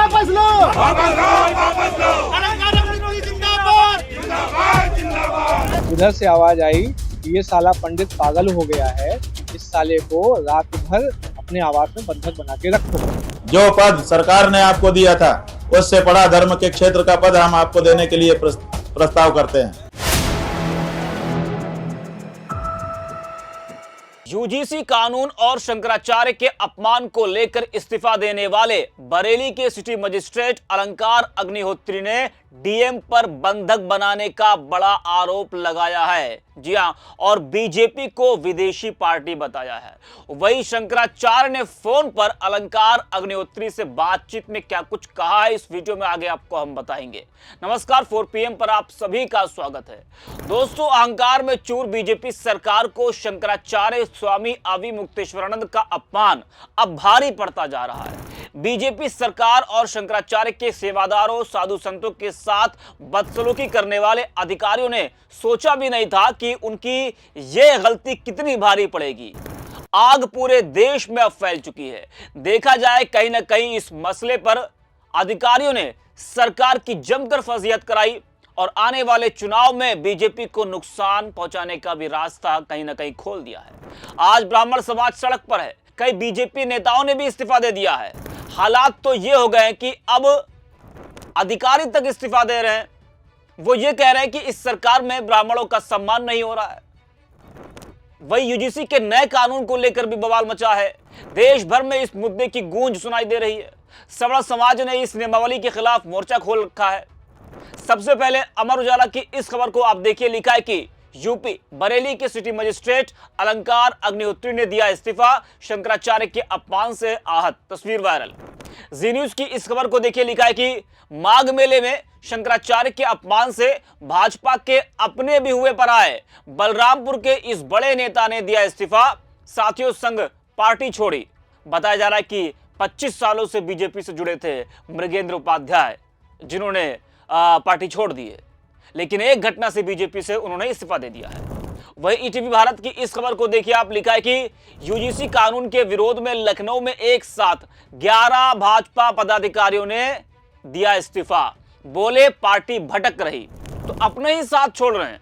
वापस लो, वापस लो, वापस लो। अलंकार विरोधी जिंदाबाद, जिंदाबाद, जिंदाबाद। उधर से आवाज आई कि ये साला पंडित पागल हो गया है, इस साले को रात भर अपने आवास में बंधक बना के रखो। जो पद सरकार ने आपको दिया था उससे बड़ा धर्म के क्षेत्र का पद हम आपको देने के लिए प्रस्ताव करते हैं। यूजीसी कानून और शंकराचार्य के अपमान को लेकर इस्तीफा देने वाले बरेली के सिटी मजिस्ट्रेट अलंकार अग्निहोत्री ने डीएम पर बंधक बनाने का बड़ा आरोप लगाया है। जी हां, और बीजेपी को विदेशी पार्टी बताया है। वही शंकराचार्य ने फोन पर अलंकार अग्निहोत्री से बातचीत में क्या कुछ कहा है, इस वीडियो में आगे आपको हम बताएंगे। नमस्कार, 4 PM पर आप सभी का स्वागत है। दोस्तों, अहंकार में चूर बीजेपी सरकार को शंकराचार्य स्वामी अवि मुक्तेश्वरानंद का अपमान अब भारी पड़ता जा रहा है। बीजेपी सरकार और शंकराचार्य के सेवादारों, साधु संतों के साथ बदसलूकी करने वाले अधिकारियों ने सोचा भी नहीं था कि उनकी यह गलती कितनी भारी पड़ेगी। आग पूरे देश में अब फैल चुकी है। देखा जाए, कहीं ना कहीं इस मसले पर अधिकारियों ने सरकार की जमकर फजीहत कराई और आने वाले चुनाव में बीजेपी को नुकसान पहुंचाने का भी रास्ता कहीं ना कहीं खोल दिया है। आज ब्राह्मण समाज सड़क पर है, कई बीजेपी नेताओं ने भी इस्तीफा दे दिया है। हालात तो ये हो गए हैं कि अब अधिकारी तक इस्तीफा दे रहे हैं। वो ये कह रहे हैं कि इस सरकार में ब्राह्मणों का सम्मान नहीं हो रहा है। वही यूजीसी के नए कानून को लेकर भी बवाल मचा है। देश भर में इस मुद्दे की गूंज सुनाई दे रही है। सवर्ण समाज ने इस नियमावली के खिलाफ मोर्चा खोल रखा है। सबसे पहले अमर उजाला की इस खबर को आप देखिए। लिखा है कि यूपी बरेली के सिटी मजिस्ट्रेट अलंकार अग्निहोत्री ने दिया इस्तीफा, शंकराचार्य के अपमान से आहत, तस्वीर वायरल। जी न्यूज की इस खबर को देखिए। लिखा है कि माघ मेले में शंकराचार्य के अपमान से भाजपा के अपने भी हुए पराए। बलरामपुर के इस बड़े नेता ने दिया इस्तीफा, साथियों संग पार्टी छोड़ी। बताया जा रहा है कि 25 सालों से बीजेपी से जुड़े थे मृगेंद्र उपाध्याय, जिन्होंने पार्टी छोड़ दी है, लेकिन एक घटना से बीजेपी से उन्होंने इस्तीफा दे दिया है। वही ईटीवी भारत की इस खबर को देखिए आप। लिखा है कि यूजीसी कानून के विरोध में लखनऊ में एक साथ 11 भाजपा पदाधिकारियों ने दिया इस्तीफा। बोले पार्टी भटक रही तो अपने ही साथ छोड़ रहे हैं।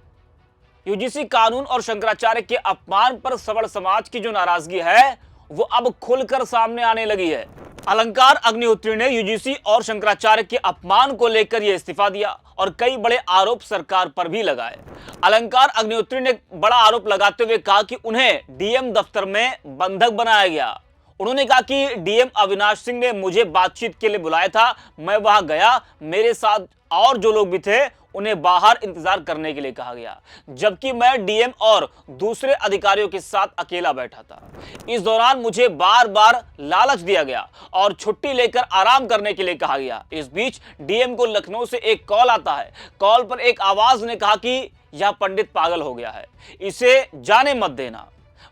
यूजीसी कानून और शंकराचार्य के अपमान पर सवर्ण समाज की जो नाराजगी है वो अब खुलकर सामने आने लगी है। अलंकार अग्निहोत्री ने यूजीसी और शंकराचार्य के अपमान को लेकर यह इस्तीफा दिया और कई बड़े आरोप सरकार पर भी लगाए। अलंकार अग्निहोत्री ने बड़ा आरोप लगाते हुए कहा कि उन्हें डीएम दफ्तर में बंधक बनाया गया। उन्होंने कहा कि डीएम अविनाश सिंह ने मुझे बातचीत के लिए बुलाया था, मैं वहां गया, मेरे साथ और जो लोग भी थे उन्हें बाहर इंतजार करने के लिए कहा गया, जबकि मैं डीएम और दूसरे अधिकारियों के साथ अकेला बैठा था। इस दौरान मुझे बार बार लालच दिया गया और छुट्टी लेकर आराम करने के लिए कहा गया। इस बीच डीएम को लखनऊ से एक कॉल आता है। कॉल पर एक आवाज ने कहा कि यह पंडित पागल हो गया है, इसे जाने मत देना।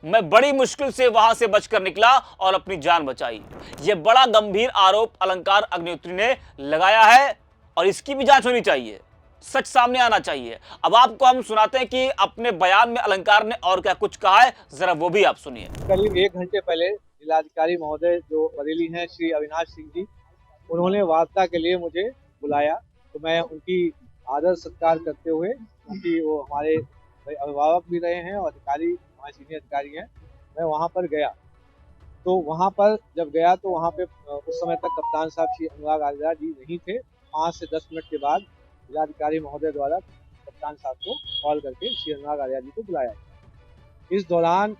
मैं बड़ी मुश्किल से वहां से बचकर निकला और अपनी जान बचाई। यह बड़ा गंभीर आरोप अलंकार अग्निहोत्री ने लगाया है और इसकी भी जांच होनी चाहिए, सच सामने आना चाहिए। अब आपको हम सुनाते हैं कि अपने बयान में अलंकार ने और क्या कुछ कहा है, जरा वो भी आप सुनिए। करीब 1 घंटे पहले जिलाधिकारी महोदय जो बरेली हैं, श्री अविनाश सिंह जी, उन्होंने वार्ता के लिए मुझे बुलाया। तो मैं उनकी आदर सत्कार करते हुए, क्योंकि वो हमारे अभिभावक भी रहे हैं और अधिकारी हमारे सीनियर अधिकारी हैं, मैं वहाँ पर गया। तो वहाँ पर जब गया तो वहाँ पे उस समय तक कप्तान साहब श्री अनुराग आर्या जी नहीं थे। 5 से 10 मिनट के बाद जिलाधिकारी महोदय द्वारा कप्तान साहब को कॉल करके श्री अनुराग आर्या जी को बुलाया। इस दौरान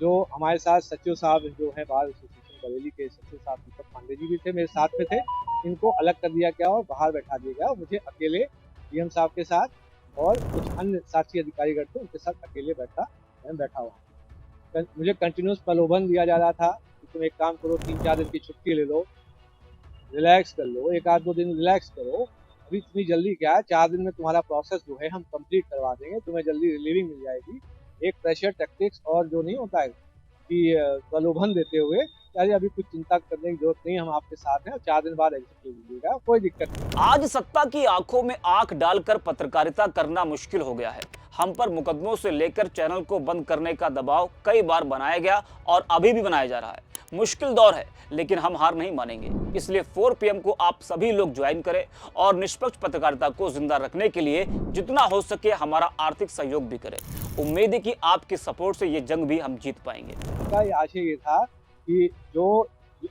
जो हमारे साथ सचिव साहब जो हैं बार एसोसिएशन बरेली के सचिव साहब दीपक पांडे जी भी थे, मेरे साथ में थे। इनको अलग कर दिया गया और बाहर बैठा दिया गया। मुझे अकेले डीएम साहब के साथ और कुछ अन्य साथी अधिकारीगण थे, उनके साथ अकेले बैठा हुआ। मुझे कंटिन्यूस प्रलोभन दिया जा रहा था कि तुम एक काम करो, 3-4 दिन की छुट्टी ले लो, रिलैक्स कर लो, 1-2 दिन रिलैक्स करो। अभी इतनी जल्दी क्या है, 4 दिन में तुम्हारा प्रोसेस जो है हम कंप्लीट करवा देंगे, तुम्हें जल्दी रिलीविंग मिल जाएगी। एक प्रेशर टैक्टिक्स और जो नहीं होता है कि प्रलोभन देते हुए, अरे अभी कुछ चिंता करने की जरूरत नहीं, हम आपके साथ हैं और 4 दिन बाद एग्जिट लीजिएगा, कोई दिक्कत नहीं। आज सत्ता की आंखों में आंख डालकर पत्रकारिता करना मुश्किल हो गया है। हम पर मुकदमों से लेकर चैनल को बंद करने का दबाव कई बार बनाया गया और अभी भी बनाया जा रहा है। मुश्किल दौर है, लेकिन हम हार नहीं मानेंगे। इसलिए 4 PM को आप सभी लोग ज्वाइन करें और निष्पक्ष पत्रकारिता को जिंदा रखने के लिए जितना हो सके हमारा आर्थिक सहयोग भी करें। उम्मीद है कि आपके सपोर्ट से ये जंग भी हम जीत पाएंगे। उनका ये आशय ये था कि जो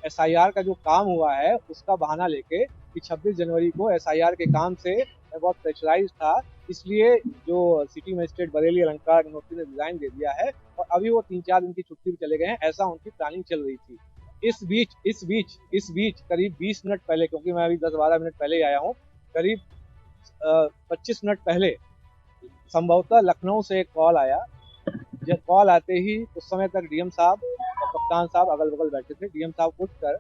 SIR का जो काम हुआ है उसका बहाना लेके कि 26 जनवरी को SIR के काम से मैं बहुत प्रेशराइज था, इसलिए जो सिटी मजिस्ट्रेट बरेली अलंकार अग्निहोत्री ने रिजाइन दे दिया है और अभी वो 3-4 दिन की छुट्टी पे चले गए हैं, ऐसा उनकी प्लानिंग चल रही थी। इस बीच करीब 20 मिनट पहले, क्योंकि मैं अभी 10-12 मिनट पहले ही आया हूँ, करीब 25 मिनट पहले संभवतः लखनऊ से एक कॉल आया। जब कॉल आते ही उस समय तक DM साहब और कप्तान साहब अगल बगल बैठे थे। DM साहब उठकर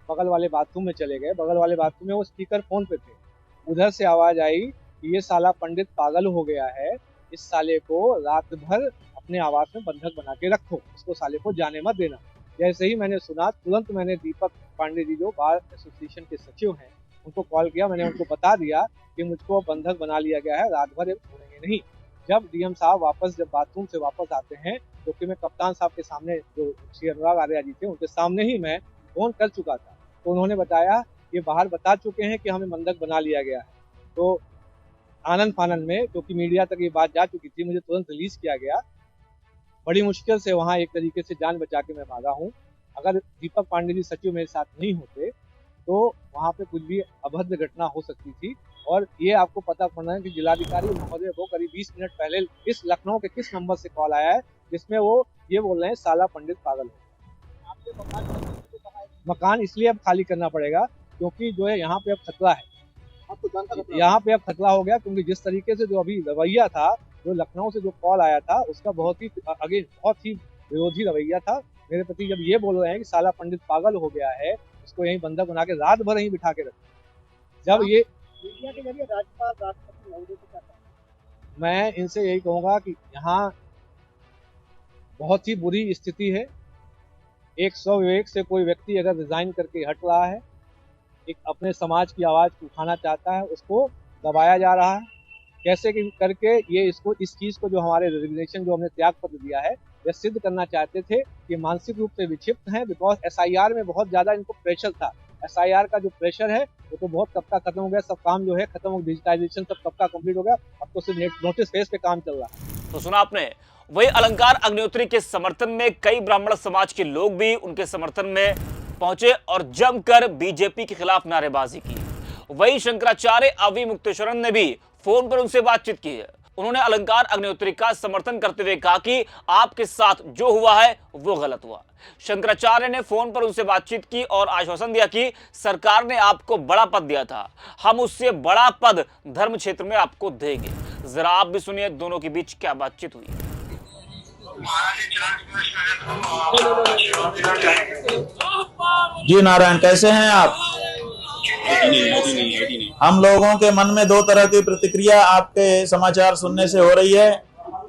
बगल वाले बाथरूम में चले गए। बगल वाले बाथरूम में वो स्पीकर फोन पे थे। उधर से आवाज आई कि ये साला पंडित पागल हो गया है, इस साले को रात भर अपने आवास में बंधक बना के रखो, इसको साले को जाने मत देना। जैसे ही मैंने सुना, तुरंत मैंने दीपक पांडे जी जो बार एसोसिएशन के सचिव हैं उनको कॉल किया। मैंने उनको बता दिया कि मुझको बंधक बना लिया गया है, रात भर छोड़ेंगे नहीं। जब DM साहब जब बाथरूम से वापस आते हैं, क्योंकि मैं कप्तान साहब के सामने, जो श्री अनुराग आर्या जी थे उनके सामने ही मैं फोन कर चुका था, तो उन्होंने बताया ये बाहर बता चुके हैं कि हमें बंधक बना लिया गया है। तो आनंद फानंद में, क्योंकि मीडिया तक ये बात जा चुकी थी, मुझे तुरंत रिलीज किया गया। बड़ी मुश्किल से वहाँ एक तरीके से जान बचा के मैं भागा हूँ। अगर दीपक पांडे जी सचिव मेरे साथ नहीं होते तो वहाँ पे कुछ भी अभद्र घटना हो सकती थी। और ये आपको पता पड़ना है कि जिलाधिकारी महोदय को करीब 20 मिनट पहले इस लखनऊ के किस नंबर से कॉल आया है जिसमें वो ये बोल रहे हैं साला पंडित पागल हो। मकान इसलिए अब खाली करना पड़ेगा क्योंकि जो है यहाँ पे अब खतरा है। यहाँ पे अब खतरा हो गया, क्योंकि जिस तरीके से जो अभी रवैया था, जो लखनऊ से जो कॉल आया था उसका बहुत ही विरोधी रवैया था मेरे प्रति। जब ये बोल रहे हैं कि साला पंडित पागल हो गया है, इसको यहीं बंधक बना के रात भर यहीं बिठा के रखो। जब ये मीडिया के जरिए राष्ट्रपति महोदय को कहता है, मैं इनसे यही कहूंगा कि यहाँ बहुत ही बुरी स्थिति है। एक स्वविवेक से कोई व्यक्ति अगर रिजाइन करके हट रहा है, एक अपने समाज की आवाज को उठाना चाहता है, उसको दबाया जा रहा है। कैसे करके ये इस चीज को जो हमारे रेजिग्नेशन जो हमने त्याग पत्र दिया है, यह सिद्ध करना चाहते थे कि मानसिक रूप से विक्षिप्त हैं। बिकॉज SIR में बहुत ज्यादा इनको प्रेशर था। SIR का जो प्रेशर है वो तो बहुत कब का खत्म हो गया, सब काम जो है खत्म हो, डिजिटाइजेशन सब कब का कंप्लीट हो गया, अब तो सिर्फ नोटिस फेस पे काम चल रहा है। तो सुना आपने। वही अलंकार अग्निहोत्री के समर्थन में कई ब्राह्मण समाज के लोग भी उनके समर्थन में पहुंचे और जमकर बीजेपी के खिलाफ नारेबाजी की। वही शंकराचार्य अवी मुक्तेश्वरन ने भी फोन पर उनसे बातचीत की है। उन्होंने अलंकार अग्निहोत्री का समर्थन करते हुए कहा कि आपके साथ जो हुआ है वो गलत हुआ। शंकराचार्य ने फोन पर उनसे बातचीत की और आश्वासन दिया कि सरकार ने आपको बड़ा पद दिया था, हम उससे बड़ा पद धर्म क्षेत्र में आपको देंगे। जरा आप भी सुनिए दोनों के बीच क्या बातचीत हुई। जी नारायण, कैसे हैं आप? हम लोगों के मन में दो तरह की प्रतिक्रिया आपके समाचार सुनने से हो रही है।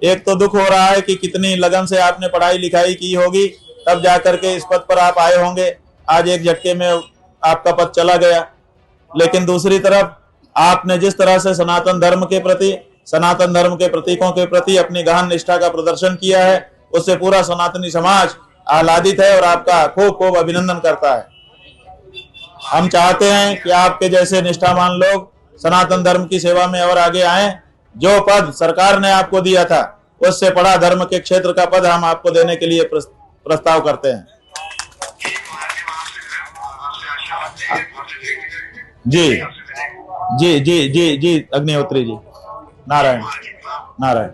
एक तो दुख हो रहा है कि कितनी लगन से आपने पढ़ाई लिखाई की होगी, तब जाकर के इस पद पर आप आए होंगे, आज एक झटके में आपका पद चला गया। लेकिन दूसरी तरफ आपने जिस तरह से सनातन धर्म के प्रति, सनातन धर्म के प्रतीकों के प्रति अपनी गहन निष्ठा का प्रदर्शन किया है, उससे पूरा सनातनी समाज आह्लादित है और आपका खूब खूब अभिनंदन करता है। हम चाहते हैं कि आपके जैसे निष्ठावान लोग सनातन धर्म की सेवा में और आगे आएं। जो पद सरकार ने आपको दिया था उससे बड़ा धर्म के क्षेत्र का पद हम आपको देने के लिए प्रस्ताव करते हैं। जी जी जी जी जी अग्निहोत्री जी, नारायण नारायण।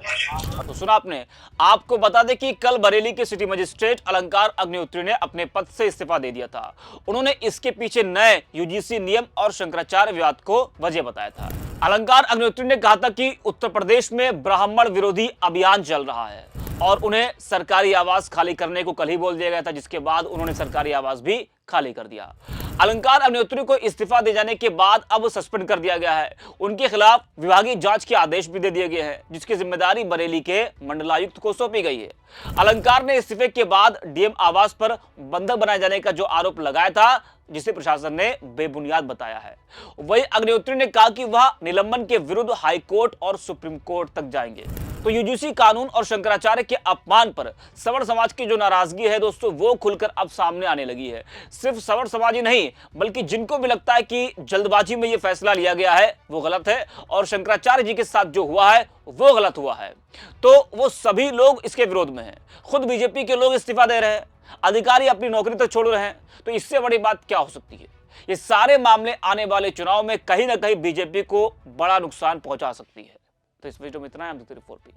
तो सुना आपने। आपको बता दें कि कल बरेली के सिटी मजिस्ट्रेट अलंकार अग्निहोत्री ने अपने पद से इस्तीफा दे दिया था। उन्होंने इसके पीछे नए UGC नियम और शंकराचार्य विवाद को वजह बताया था। अलंकार अग्निहोत्री ने कहा था कि उत्तर प्रदेश में ब्राह्मण विरोधी अभियान चल रहा है और उन्हें सरकारी आवास खाली करने को कल ही बोल दिया गया था, जिसके बाद उन्होंने सरकारी आवास भी खाली कर दिया। अलंकार अग्निहोत्री को इस्तीफा दे जाने के बाद अब सस्पेंड कर दिया गया है। उनके खिलाफ विभागीय जांच के आदेश भी दे दिए गए हैं, जिसकी जिम्मेदारी बरेली के मंडलायुक्त को सौंपी गई है। अलंकार ने इस्तीफे के बाद DM आवास पर बंधक बनाए जाने का जो आरोप लगाया था, जिसे प्रशासन ने बेबुनियाद बताया है। वही अग्निहोत्री ने कहा कि वह निलंबन के विरुद्ध हाई कोर्ट और सुप्रीम कोर्ट तक जाएंगे। तो यूजीसी कानून और शंकराचार्य के अपमान पर सवर्ण समाज की जो नाराजगी है दोस्तों, वो खुलकर अब सामने आने लगी है। सिर्फ सवर्ण समाज ही नहीं, बल्कि जिनको भी लगता है कि जल्दबाजी में ये फैसला लिया गया है वो गलत है और शंकराचार्य जी के साथ जो हुआ है वो गलत हुआ है, तो वो सभी लोग इसके विरोध में हैं। खुद बीजेपी के लोग इस्तीफा दे रहे हैं, अधिकारी अपनी नौकरी तक छोड़ रहे हैं, तो इससे बड़ी बात क्या हो सकती है। ये सारे मामले आने वाले चुनाव में कहीं ना कहीं बीजेपी को बड़ा नुकसान पहुंचा सकती है। तो इस वीडियो में इतना है, हम रिपोर्ट पे।